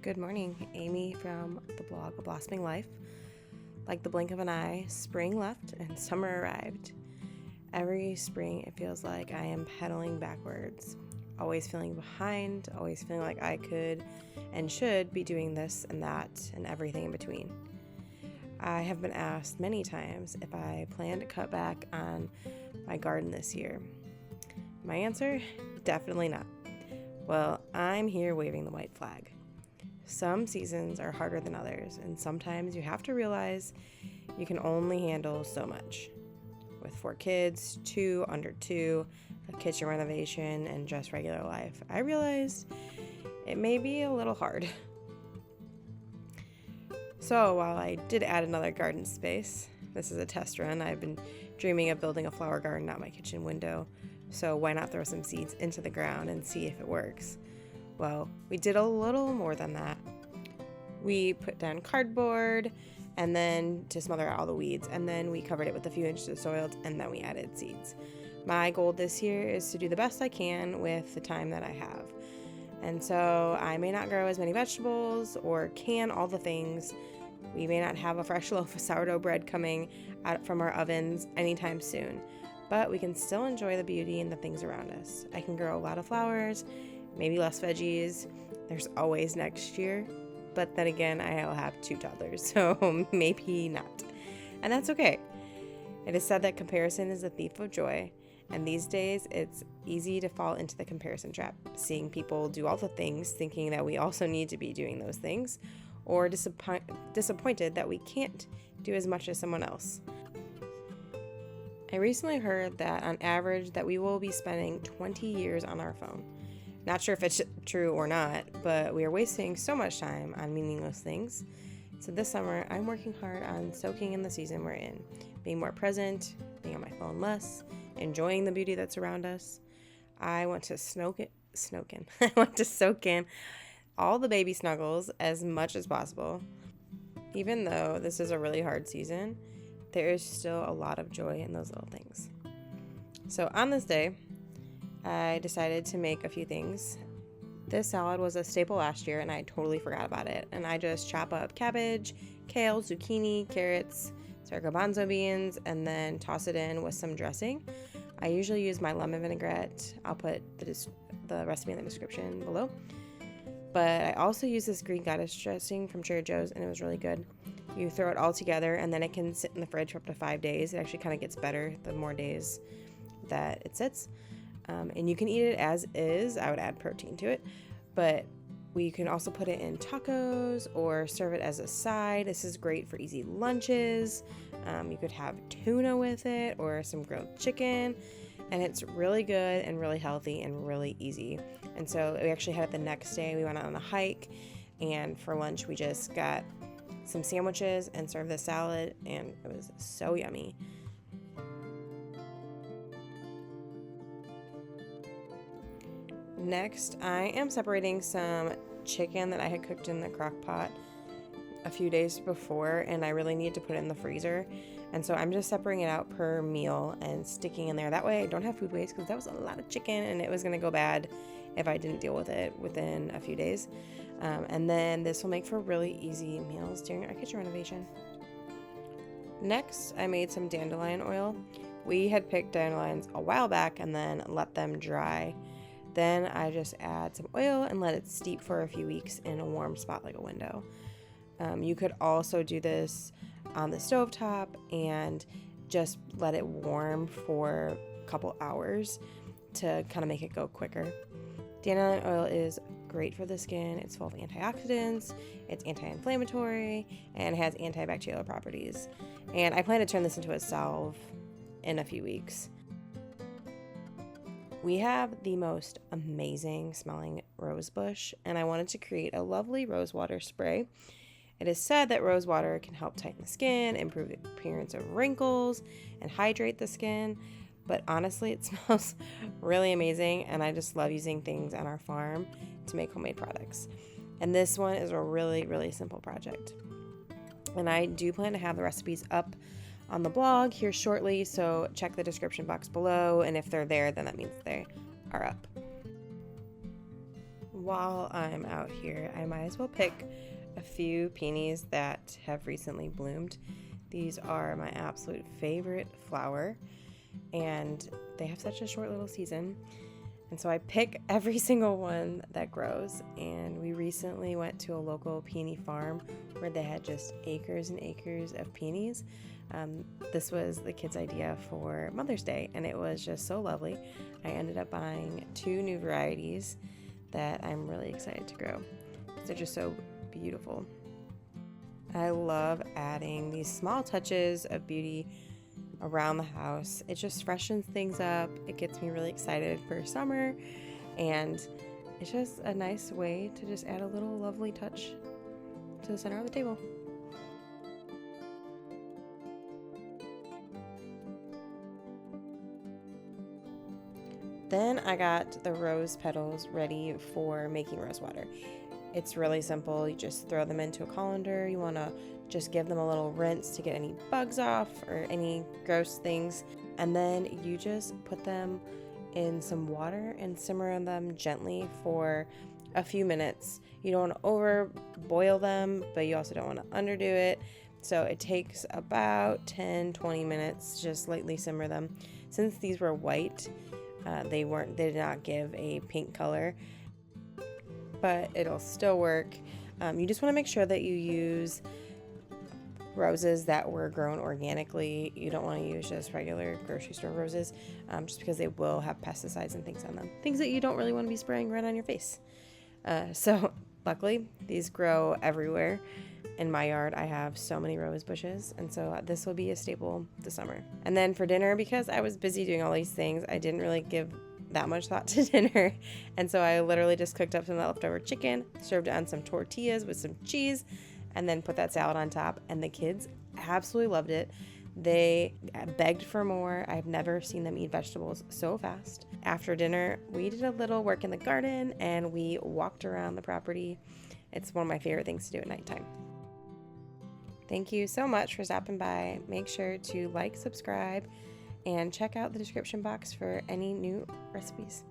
Good morning, Amy from the blog A Blossoming Life. Like the blink of an eye, spring left and summer arrived. Every spring it feels like I am pedaling backwards, always feeling behind, always feeling like I could and should be doing this and that and everything in between. I have been asked many times if I plan to cut back on my garden this year. My answer? Definitely not. Well, I'm here waving the white flag. Some seasons are harder than others, and sometimes you have to realize you can only handle so much. With 4 kids, 2 under 2, a kitchen renovation, and just regular life, I realized it may be a little hard. So while I did add another garden space, this is a test run. I've been dreaming of building a flower garden out my kitchen window, so why not throw some seeds into the ground and see if it works? Well, we did a little more than that. We put down cardboard and then to smother out all the weeds, and then we covered it with a few inches of soil, and then we added seeds. My goal this year is to do the best I can with the time that I have. And so I may not grow as many vegetables or can all the things. We may not have a fresh loaf of sourdough bread coming out from our ovens anytime soon, but we can still enjoy the beauty and the things around us. I can grow a lot of flowers, maybe less veggies. There's always next year. But then again, I'll have 2 toddlers, so maybe not. And that's okay. It is said that comparison is a thief of joy. And these days, it's easy to fall into the comparison trap, seeing people do all the things, thinking that we also need to be doing those things, or disappointed that we can't do as much as someone else. I recently heard that on average that we will be spending 20 years on our phone. Not sure if it's true or not, but we are wasting so much time on meaningless things. So this summer, I'm working hard on soaking in the season we're in, being more present, being on my phone less, enjoying the beauty that's around us. I want to I want to soak in all the baby snuggles as much as possible. Even though this is a really hard season, there is still a lot of joy in those little things. So on this day, I decided to make a few things. This salad was a staple last year and I totally forgot about it. And I just chop up cabbage, kale, zucchini, carrots, garbanzo beans, and then toss it in with some dressing. I usually use my lemon vinaigrette. I'll put the recipe in the description below. But I also use this green goddess dressing from Trader Joe's and it was really good. You throw it all together and then it can sit in the fridge for up to 5 days. It actually kind of gets better the more days that it sits. And you can eat it as is. I would add protein to it, but we can also put it in tacos or serve it as a side. This is great for easy lunches. You could have tuna with it or some grilled chicken, and it's really good and really healthy and really easy. And so we actually had it the next day. We went out on a hike, and for lunch we just got some sandwiches and served the salad, and it was so yummy. Next, I am separating some chicken that I had cooked in the crock pot a few days before, and I really need to put it in the freezer. And so I'm just separating it out per meal and sticking in there. That way I don't have food waste, because that was a lot of chicken and it was going to go bad if I didn't deal with it within a few days. And then this will make for really easy meals during our kitchen renovation. Next, I made some dandelion oil. We had picked dandelions a while back and then let them dry. Then I just add some oil and let it steep for a few weeks in a warm spot like a window. You could also do this on the stovetop and just let it warm for a couple hours to kind of make it go quicker. Dandelion oil is great for the skin. It's full of antioxidants, it's anti-inflammatory, and it has antibacterial properties. And I plan to turn this into a salve in a few weeks. We have the most amazing smelling rose bush, and I wanted to create a lovely rose water spray. It is said that rose water can help tighten the skin, improve the appearance of wrinkles, and hydrate the skin. But honestly, it smells really amazing, and I just love using things on our farm to make homemade products. And this one is a really, really simple project. And I do plan to have the recipes up on the blog here shortly, so check the description box below, and if they're there, then that means they are up. While I'm out here, I might as well pick a few peonies that have recently bloomed. These are my absolute favorite flower, and they have such a short little season. And so I pick every single one that grows. And we recently went to a local peony farm where they had just acres and acres of peonies. This was the kids' idea for Mother's Day, and it was just so lovely. I ended up buying 2 new varieties that I'm really excited to grow. They're just so beautiful. I love adding these small touches of beauty around the house. It just freshens things up. It gets me really excited for summer, and it's just a nice way to just add a little lovely touch to the center of the table. Then I got the rose petals ready for making rose water. It's really simple. You just throw them into a colander. You want to just give them a little rinse to get any bugs off or any gross things. And then you just put them in some water and simmer them gently for a few minutes. You don't want to over boil them, but you also don't want to underdo it. So it takes about 10-20 minutes. Just lightly simmer them. Since these were white, they did not give a pink color, but it'll still work. You just want to make sure that you use roses that were grown organically. You don't want to use just regular grocery store roses, just because they will have pesticides and things on them. Things that you don't really want to be spraying right on your face. So luckily, these grow everywhere. In my yard, I have so many rose bushes, and so this will be a staple this summer. And then for dinner, because I was busy doing all these things, I didn't really give that much thought to dinner, and so I literally just cooked up some leftover chicken, served it on some tortillas with some cheese, and then put that salad on top, and the kids absolutely loved it. They begged for more. I've never seen them eat vegetables so fast. After dinner, we did a little work in the garden, and we walked around the property. It's one of my favorite things to do at nighttime. Thank you so much for stopping by. Make sure to like, subscribe, and check out the description box for any new recipes.